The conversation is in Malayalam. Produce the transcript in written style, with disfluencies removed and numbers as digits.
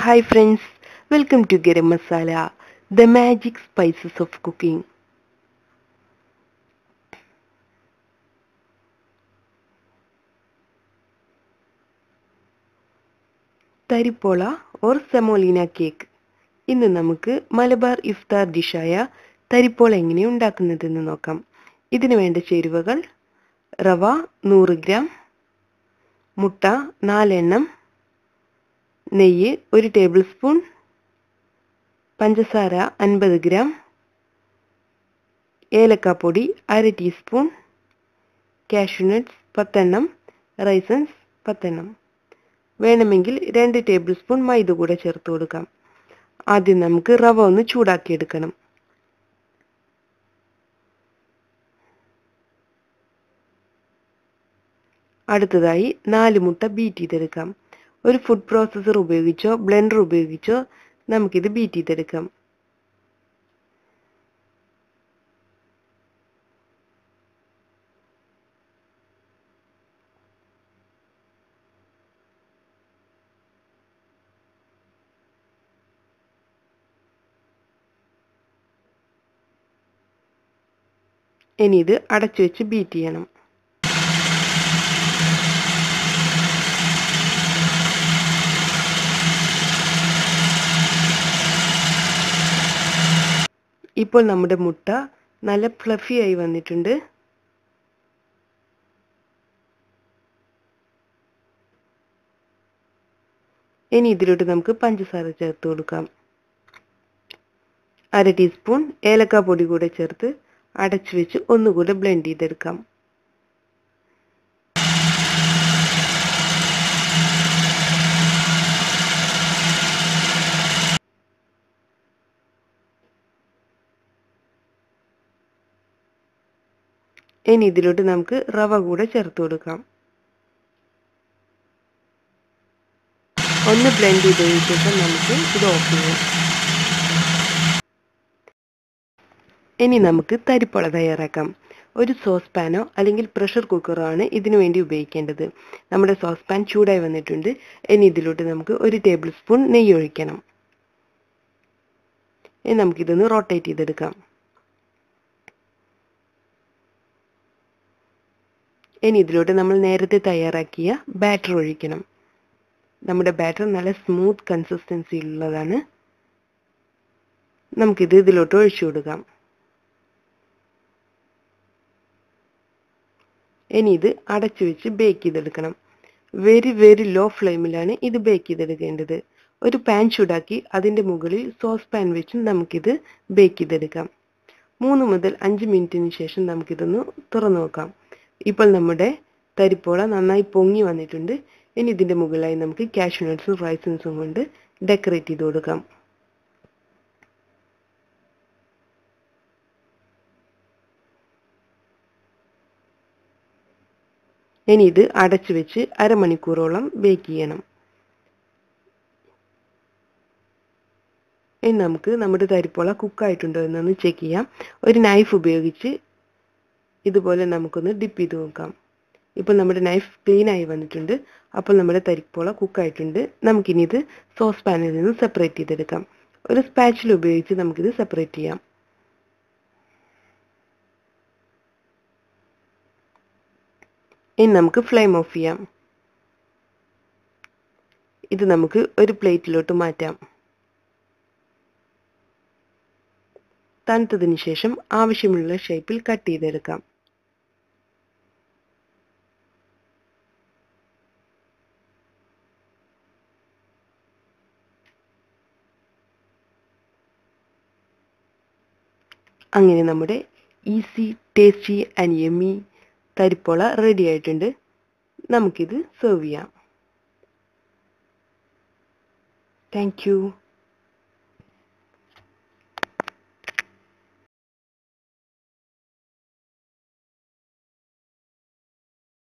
Hi friends, welcome to Garam Masala, the magic spices of cooking. Tharipola or semolina cake. ഇന്ന് നമുക്ക് മലബാർ ഇഫ്താർ ഡിഷായ തരിപ്പോള എങ്ങനെ ഉണ്ടാക്കുന്നതെന്ന് നോക്കാം. ഇതിനു വേണ്ട ചേരുവകൾ: റവ 100 ഗ്രാം, മുട്ട 4 എണ്ണം, നെയ്യ് 1 ടേബിൾ സ്പൂൺ, പഞ്ചസാര 50 ഗ്രാം, ഏലക്കാപ്പൊടി 1/2 ടീസ്പൂൺ, കാഷ്യൂ നട്ട്സ് 10 എണ്ണം, റൈസൻസ് 10 എണ്ണം. വേണമെങ്കിൽ 2 ടേബിൾ സ്പൂൺ മൈദ കൂടെ ചേർത്ത് കൊടുക്കാം. ആദ്യം നമുക്ക് റവ ഒന്ന് ചൂടാക്കിയെടുക്കണം. അടുത്തതായി 4 മുട്ട ബീറ്റ് ചെയ്തെടുക്കാം. ഒരു ഫുഡ് പ്രോസസ്സർ ഉപയോഗിച്ചോ ബ്ലെൻഡർ ഉപയോഗിച്ചോ നമുക്കിത് ബീറ്റ് ചെയ്തെടുക്കാം. ഇനി ഇത് അടച്ചു വെച്ച് ബീറ്റ് ചെയ്യണം. ഇപ്പോൾ നമ്മുടെ മുട്ട നല്ല ഫ്ലഫി ആയി വന്നിട്ടുണ്ട്. ഇനി ഇതിലോട്ട് നമുക്ക് പഞ്ചസാര ചേർത്ത് കൊടുക്കാം. 1/2 ടീസ്പൂൺ ഏലക്കാപ്പൊടി കൂടെ ചേർത്ത് അടച്ചു വെച്ച് ഒന്നുകൂടെ ബ്ലെൻഡ് ചെയ്തെടുക്കാം. ഇനി ഇതിലോട്ട് നമുക്ക് റവ കൂടെ ചേർത്ത് കൊടുക്കാം. ഒന്ന് ബ്ലെൻഡ് ചെയ്തതിനു ശേഷം നമുക്ക് ഇത് ഓഫ് ചെയ്യാം. ഇനി നമുക്ക് തരിപ്പോള തയ്യാറാക്കാം. ഒരു സോസ് പാനോ അല്ലെങ്കിൽ പ്രഷർ കുക്കറോ ആണ് ഇതിനു വേണ്ടി ഉപയോഗിക്കേണ്ടത്. നമ്മുടെ സോസ് പാൻ ചൂടായി വന്നിട്ടുണ്ട്. ഇനി ഇതിലോട്ട് നമുക്ക് 1 ടേബിൾ സ്പൂൺ നെയ്യ് ഒഴിക്കണം. ഇനി നമുക്കിതൊന്ന് റൊട്ടേറ്റ് ചെയ്തെടുക്കാം. ഇനി ഇതിലോട്ട് നമ്മൾ നേരത്തെ തയ്യാറാക്കിയ ബാറ്റർ ഒഴിക്കണം. നമ്മുടെ ബാറ്റർ നല്ല സ്മൂത്ത് കൺസിസ്റ്റൻസിയിലുള്ളതാണ്. നമുക്കിത് ഇതിലോട്ട് ഒഴിച്ചു കൊടുക്കാം. ഇനി ഇത് അടച്ചു വെച്ച് ബേക്ക് ചെയ്തെടുക്കണം. വെരി ലോ ഫ്ലെയിമിലാണ് ഇത് ബേക്ക് ചെയ്തെടുക്കേണ്ടത്. ഒരു പാൻ ചൂടാക്കി അതിൻ്റെ മുകളിൽ സോസ് പാൻ വെച്ച് നമുക്കിത് ബേക്ക് ചെയ്തെടുക്കാം. 3 മുതൽ 5 മിനിറ്റിന് ശേഷം നമുക്കിതൊന്ന് തുറന്നു നോക്കാം. ഇപ്പോൾ നമ്മുടെ തരിപ്പോള നന്നായി പൊങ്ങി വന്നിട്ടുണ്ട്. ഇനി ഇതിൻ്റെ മുകളിലായി നമുക്ക് കാഷ്യൂ നട്ട്സും റൈസൻസും കൊണ്ട് ഡെക്കറേറ്റ് ചെയ്ത് കൊടുക്കാം. ഇനി ഇത് അടച്ചു വെച്ച് അരമണിക്കൂറോളം ബേക്ക് ചെയ്യണം. ഇനി നമുക്ക് നമ്മുടെ തരിപ്പോള കുക്കായിട്ടുണ്ടോ എന്നൊന്ന് ചെക്ക് ചെയ്യാം. ഒരു നൈഫ് ഉപയോഗിച്ച് ഇതുപോലെ നമുക്കൊന്ന് ഡിപ്പ് ചെയ്ത് നോക്കാം. ഇപ്പോൾ നമ്മുടെ നൈഫ് ക്ലീൻ ആയി വന്നിട്ടുണ്ട്. അപ്പോൾ നമ്മുടെ തരിപ്പോള കുക്കായിട്ടുണ്ട്. നമുക്കിനി ഇത് സോസ് പാനിൽ നിന്ന് സെപ്പറേറ്റ് ചെയ്തെടുക്കാം. ഒരു സ്പാച്ചില ഉപയോഗിച്ച് നമുക്കിത് സെപ്പറേറ്റ് ചെയ്യാം. ഇനി നമുക്ക് ഫ്ലെയിം ഓഫ് ചെയ്യാം. ഇത് നമുക്ക് ഒരു പ്ലേറ്റിലോട്ട് മാറ്റാം. തണുത്തതിന് ശേഷം ആവശ്യമുള്ള ഷേപ്പിൽ കട്ട് ചെയ്തെടുക്കാം. അങ്ങനെ നമ്മുടെ easy, tasty and yummy tharipola ready ആയിട്ടുണ്ട്. നമുക്കിത് സെർവ് ചെയ്യാം. Thank U.